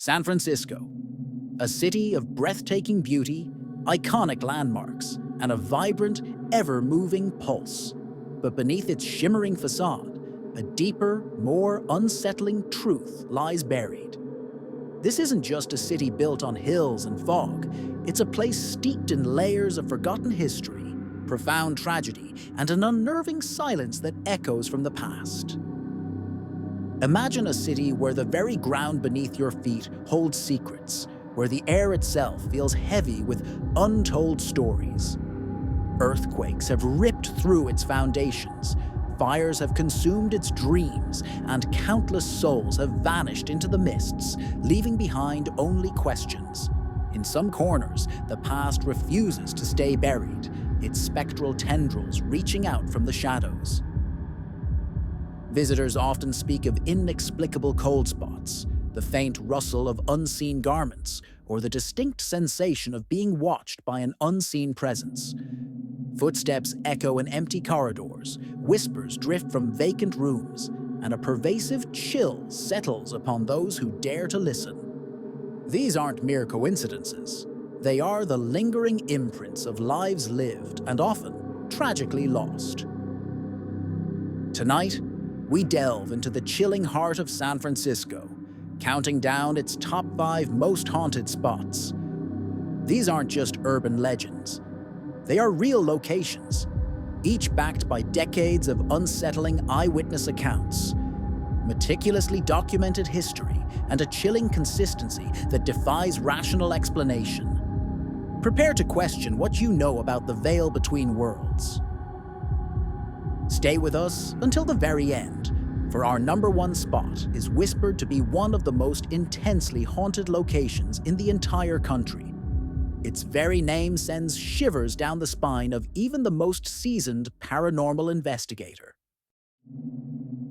San Francisco, a city of breathtaking beauty, iconic landmarks, and a vibrant, ever-moving pulse. But beneath its shimmering facade, a deeper, more unsettling truth lies buried. This isn't just a city built on hills and fog. It's a place steeped in layers of forgotten history, profound tragedy, and an unnerving silence that echoes from the past. Imagine a city where the very ground beneath your feet holds secrets, where the air itself feels heavy with untold stories. Earthquakes have ripped through its foundations, fires have consumed its dreams, and countless souls have vanished into the mists, leaving behind only questions. In some corners, the past refuses to stay buried, its spectral tendrils reaching out from the shadows. Visitors often speak of inexplicable cold spots, the faint rustle of unseen garments, or the distinct sensation of being watched by an unseen presence. Footsteps echo in empty corridors, whispers drift from vacant rooms, and a pervasive chill settles upon those who dare to listen. These aren't mere coincidences. They are the lingering imprints of lives lived and often tragically lost. Tonight, we delve into the chilling heart of San Francisco, counting down its top 5 most haunted spots. These aren't just urban legends. They are real locations, each backed by decades of unsettling eyewitness accounts, meticulously documented history, and a chilling consistency that defies rational explanation. Prepare to question what you know about the veil between worlds. Stay with us until the very end, for our number 1 spot is whispered to be one of the most intensely haunted locations in the entire country. Its very name sends shivers down the spine of even the most seasoned paranormal investigator.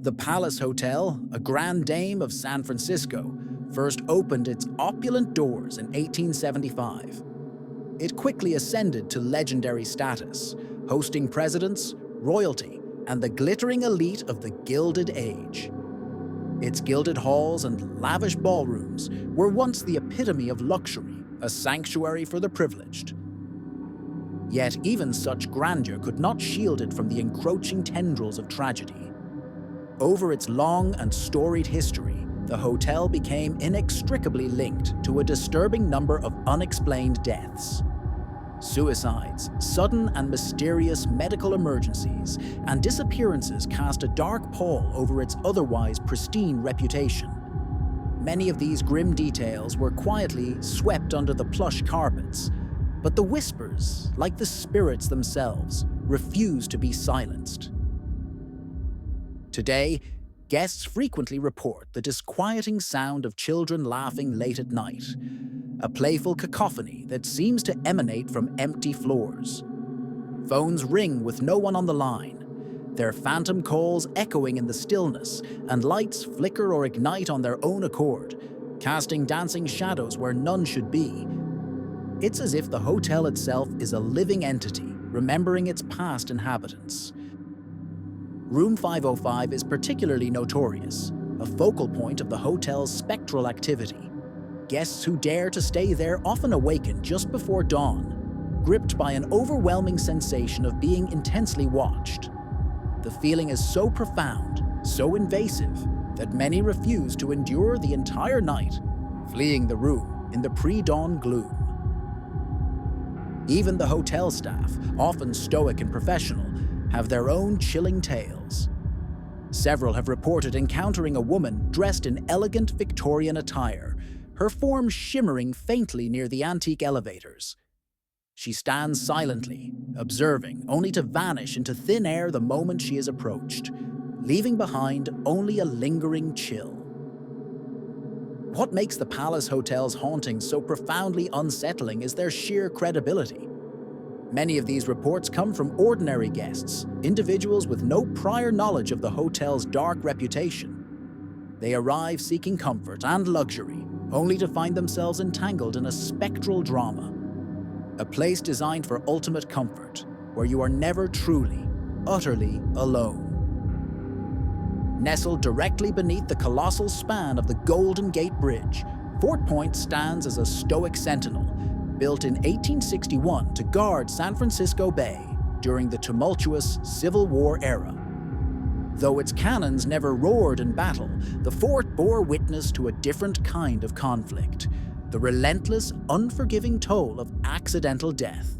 The Palace Hotel, a grand dame of San Francisco, first opened its opulent doors in 1875. It quickly ascended to legendary status, hosting presidents, royalty, and the glittering elite of the Gilded Age. Its gilded halls and lavish ballrooms were once the epitome of luxury, a sanctuary for the privileged. Yet even such grandeur could not shield it from the encroaching tendrils of tragedy. Over its long and storied history, the hotel became inextricably linked to a disturbing number of unexplained deaths. Suicides, sudden and mysterious medical emergencies, and disappearances cast a dark pall over its otherwise pristine reputation. Many of these grim details were quietly swept under the plush carpets, but the whispers, like the spirits themselves, refused to be silenced. Today, guests frequently report the disquieting sound of children laughing late at night, a playful cacophony that seems to emanate from empty floors. Phones ring with no one on the line, their phantom calls echoing in the stillness, and lights flicker or ignite on their own accord, casting dancing shadows where none should be. It's as if the hotel itself is a living entity, remembering its past inhabitants. Room 505 is particularly notorious, a focal point of the hotel's spectral activity. Guests who dare to stay there often awaken just before dawn, gripped by an overwhelming sensation of being intensely watched. The feeling is so profound, so invasive, that many refuse to endure the entire night, fleeing the room in the pre-dawn gloom. Even the hotel staff, often stoic and professional, have their own chilling tales. Several have reported encountering a woman dressed in elegant Victorian attire, her form shimmering faintly near the antique elevators. She stands silently, observing, only to vanish into thin air the moment she is approached, leaving behind only a lingering chill. What makes the Palace Hotel's hauntings so profoundly unsettling is their sheer credibility. Many of these reports come from ordinary guests, individuals with no prior knowledge of the hotel's dark reputation. They arrive seeking comfort and luxury, only to find themselves entangled in a spectral drama. A place designed for ultimate comfort, where you are never truly, utterly alone. Nestled directly beneath the colossal span of the Golden Gate Bridge, Fort Point stands as a stoic sentinel, built in 1861 to guard San Francisco Bay during the tumultuous Civil War era. Though its cannons never roared in battle, the fort bore witness to a different kind of conflict, the relentless, unforgiving toll of accidental death.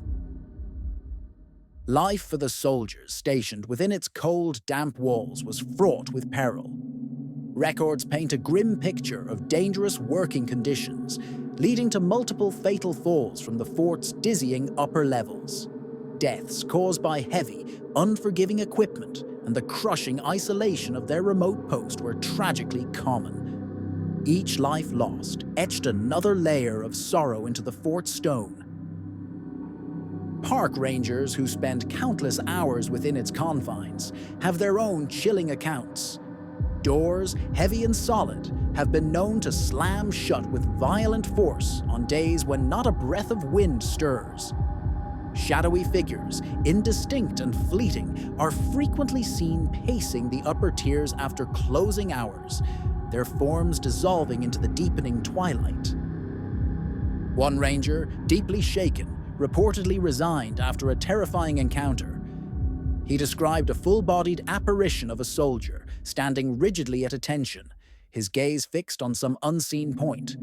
Life for the soldiers stationed within its cold, damp walls was fraught with peril. Records paint a grim picture of dangerous working conditions, leading to multiple fatal falls from the fort's dizzying upper levels. Deaths caused by heavy, unforgiving equipment and the crushing isolation of their remote post were tragically common. Each life lost etched another layer of sorrow into the fort's stone. Park rangers who spend countless hours within its confines have their own chilling accounts. Doors, heavy and solid, have been known to slam shut with violent force on days when not a breath of wind stirs. Shadowy figures, indistinct and fleeting, are frequently seen pacing the upper tiers after closing hours, their forms dissolving into the deepening twilight. One ranger, deeply shaken, reportedly resigned after a terrifying encounter. He described a full-bodied apparition of a soldier, standing rigidly at attention, his gaze fixed on some unseen point.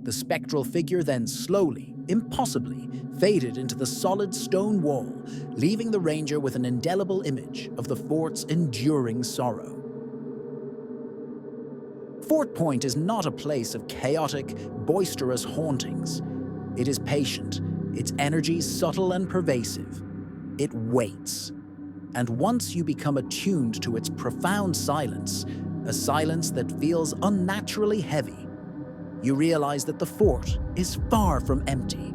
The spectral figure then slowly, impossibly, faded into the solid stone wall, leaving the ranger with an indelible image of the fort's enduring sorrow. Fort Point is not a place of chaotic, boisterous hauntings. It is patient, its energy subtle and pervasive. It waits. And once you become attuned to its profound silence, a silence that feels unnaturally heavy, you realize that the fort is far from empty.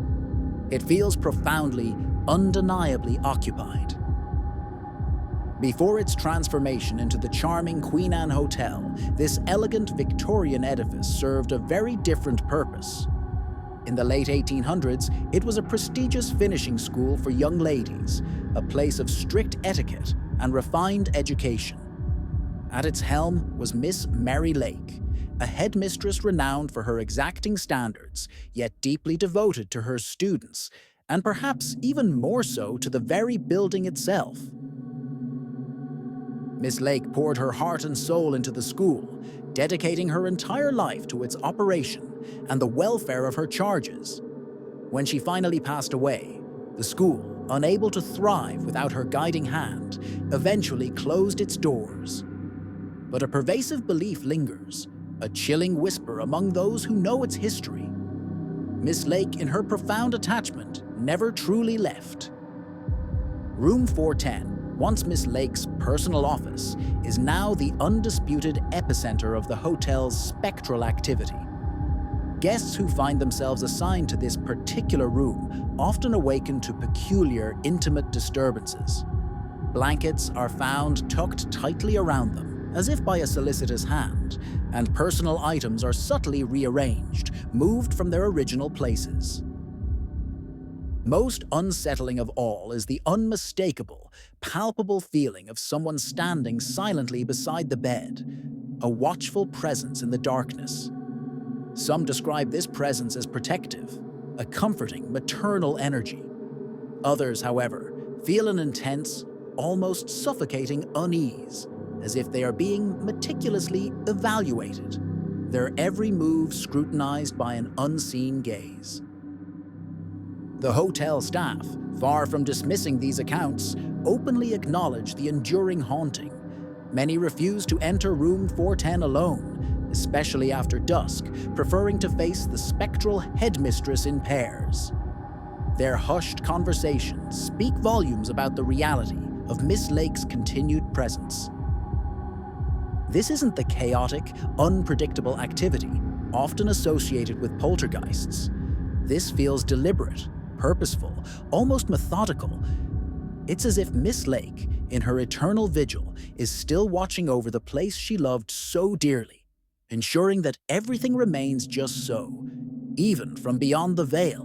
It feels profoundly, undeniably occupied. Before its transformation into the charming Queen Anne Hotel, this elegant Victorian edifice served a very different purpose. In the late 1800s, it was a prestigious finishing school for young ladies, a place of strict etiquette and refined education. At its helm was Miss Mary Lake, a headmistress renowned for her exacting standards, yet deeply devoted to her students, and perhaps even more so to the very building itself. Miss Lake poured her heart and soul into the school, dedicating her entire life to its operation and the welfare of her charges. When she finally passed away, the school, unable to thrive without her guiding hand, eventually closed its doors. But a pervasive belief lingers, a chilling whisper among those who know its history. Miss Lake, in her profound attachment, never truly left. Room 410, once Miss Lake's personal office, is now the undisputed epicenter of the hotel's spectral activity. Guests who find themselves assigned to this particular room often awaken to peculiar, intimate disturbances. Blankets are found tucked tightly around them, as if by a solicitous hand, and personal items are subtly rearranged, moved from their original places. Most unsettling of all is the unmistakable, palpable feeling of someone standing silently beside the bed, a watchful presence in the darkness. Some describe this presence as protective, a comforting, maternal energy. Others, however, feel an intense, almost suffocating unease, as if they are being meticulously evaluated, their every move scrutinized by an unseen gaze. The hotel staff, far from dismissing these accounts, openly acknowledge the enduring haunting. Many refuse to enter room 410 alone, especially after dusk, preferring to face the spectral headmistress in pairs. Their hushed conversations speak volumes about the reality of Miss Lake's continued presence. This isn't the chaotic, unpredictable activity often associated with poltergeists. This feels deliberate, purposeful, almost methodical. It's as if Miss Lake, in her eternal vigil, is still watching over the place she loved so dearly, ensuring that everything remains just so, even from beyond the veil.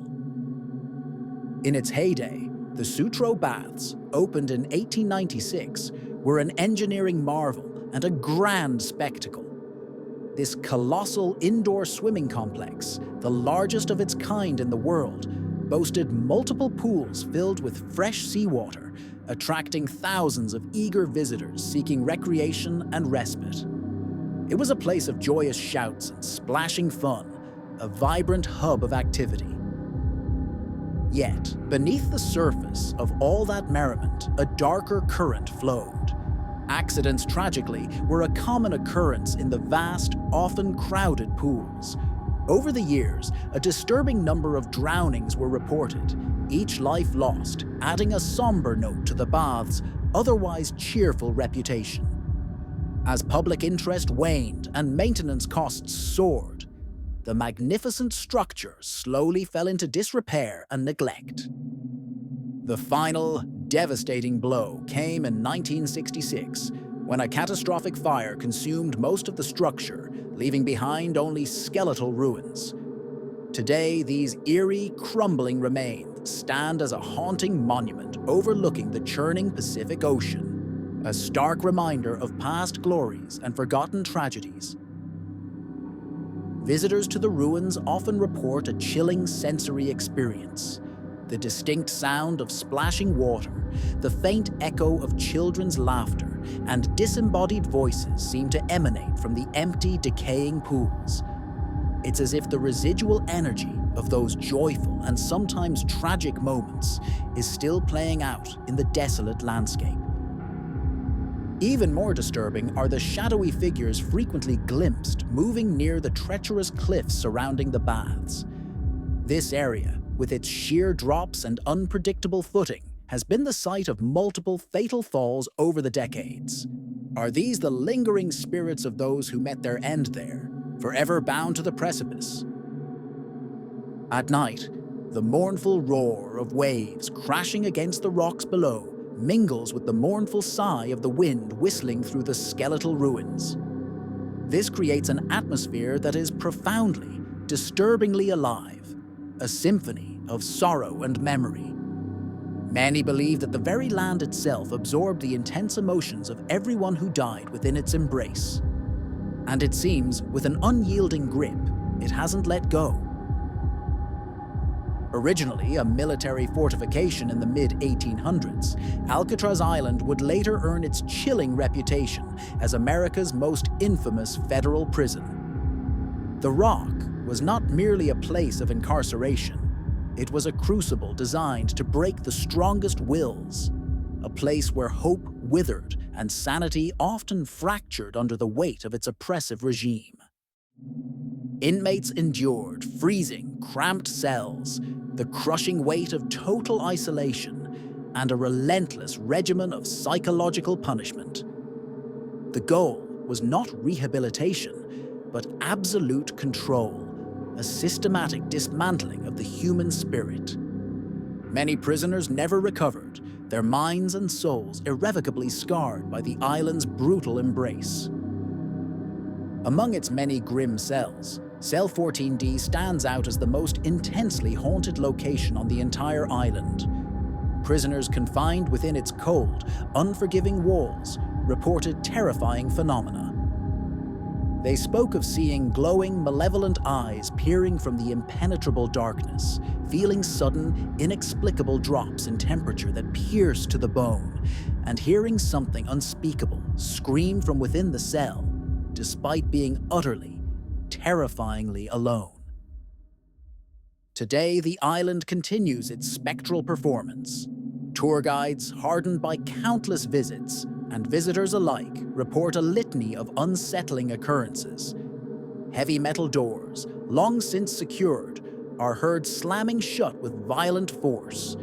In its heyday, the Sutro Baths, opened in 1896, were an engineering marvel and a grand spectacle. This colossal indoor swimming complex, the largest of its kind in the world, boasted multiple pools filled with fresh seawater, attracting thousands of eager visitors seeking recreation and respite. It was a place of joyous shouts and splashing fun, a vibrant hub of activity. Yet, beneath the surface of all that merriment, a darker current flowed. Accidents, tragically, were a common occurrence in the vast, often crowded pools. Over the years, a disturbing number of drownings were reported, each life lost, adding a somber note to the bath's otherwise cheerful reputation. As public interest waned and maintenance costs soared, the magnificent structure slowly fell into disrepair and neglect. The final, devastating blow came in 1966, when a catastrophic fire consumed most of the structure, leaving behind only skeletal ruins. Today, these eerie, crumbling remains stand as a haunting monument overlooking the churning Pacific Ocean, a stark reminder of past glories and forgotten tragedies. Visitors to the ruins often report a chilling sensory experience. The distinct sound of splashing water, the faint echo of children's laughter, and disembodied voices seem to emanate from the empty, decaying pools. It's as if the residual energy of those joyful and sometimes tragic moments is still playing out in the desolate landscape. Even more disturbing are the shadowy figures frequently glimpsed moving near the treacherous cliffs surrounding the baths. This area, with its sheer drops and unpredictable footing, has been the site of multiple fatal falls over the decades. Are these the lingering spirits of those who met their end there, forever bound to the precipice? At night, the mournful roar of waves crashing against the rocks below mingles with the mournful sigh of the wind whistling through the skeletal ruins. This creates an atmosphere that is profoundly, disturbingly alive, a symphony of sorrow and memory. Many believe that the very land itself absorbed the intense emotions of everyone who died within its embrace. And it seems, with an unyielding grip, it hasn't let go. Originally a military fortification in the mid-1800s, Alcatraz Island would later earn its chilling reputation as America's most infamous federal prison. The Rock was not merely a place of incarceration. It was a crucible designed to break the strongest wills, a place where hope withered and sanity often fractured under the weight of its oppressive regime. Inmates endured freezing, cramped cells, the crushing weight of total isolation, and a relentless regimen of psychological punishment. The goal was not rehabilitation, but absolute control, a systematic dismantling of the human spirit. Many prisoners never recovered, their minds and souls irrevocably scarred by the island's brutal embrace. Among its many grim cells, Cell 14D stands out as the most intensely haunted location on the entire island. Prisoners confined within its cold, unforgiving walls reported terrifying phenomena. They spoke of seeing glowing, malevolent eyes peering from the impenetrable darkness, feeling sudden, inexplicable drops in temperature that pierced to the bone, and hearing something unspeakable scream from within the cell, despite being utterly, terrifyingly alone. Today, the island continues its spectral performance. Tour guides, hardened by countless visits, and visitors alike report a litany of unsettling occurrences. Heavy metal doors, long since secured, are heard slamming shut with violent force.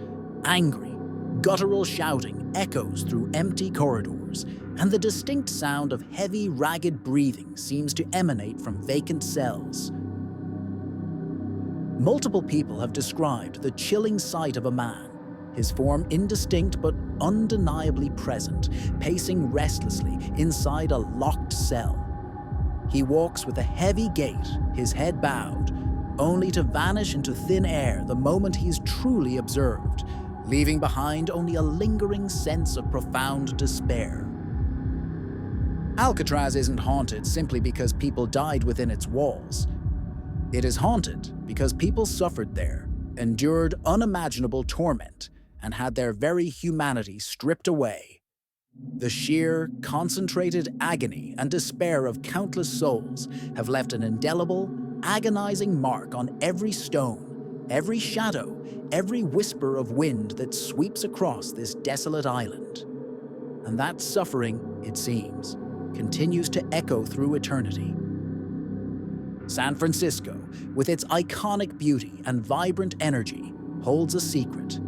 Angry, guttural shouting echoes through empty corridors, and the distinct sound of heavy, ragged breathing seems to emanate from vacant cells. Multiple people have described the chilling sight of a man, his form indistinct but undeniably present, pacing restlessly inside a locked cell. He walks with a heavy gait, his head bowed, only to vanish into thin air the moment he's truly observed, leaving behind only a lingering sense of profound despair. Alcatraz isn't haunted simply because people died within its walls. It is haunted because people suffered there, endured unimaginable torment, and had their very humanity stripped away. The sheer, concentrated agony and despair of countless souls have left an indelible, agonizing mark on every stone, every shadow, every whisper of wind that sweeps across this desolate island. And that suffering, it seems, continues to echo through eternity. San Francisco, with its iconic beauty and vibrant energy, holds a secret.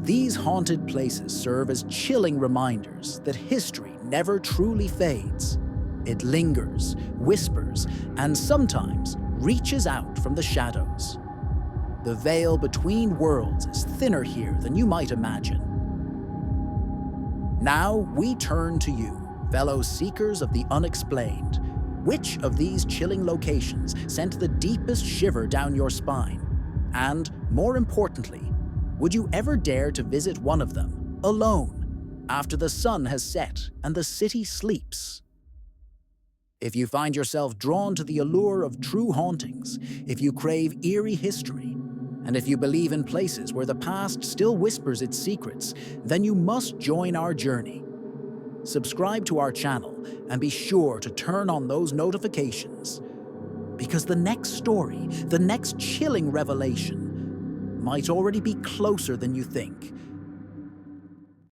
These haunted places serve as chilling reminders that history never truly fades. It lingers, whispers, and sometimes reaches out from the shadows. The veil between worlds is thinner here than you might imagine. Now we turn to you, fellow seekers of the unexplained. Which of these chilling locations sent the deepest shiver down your spine? And, more importantly, would you ever dare to visit one of them, alone, after the sun has set and the city sleeps? If you find yourself drawn to the allure of true hauntings, if you crave eerie history, and if you believe in places where the past still whispers its secrets, then you must join our journey. Subscribe to our channel and be sure to turn on those notifications, because the next story, the next chilling revelation, might already be closer than you think.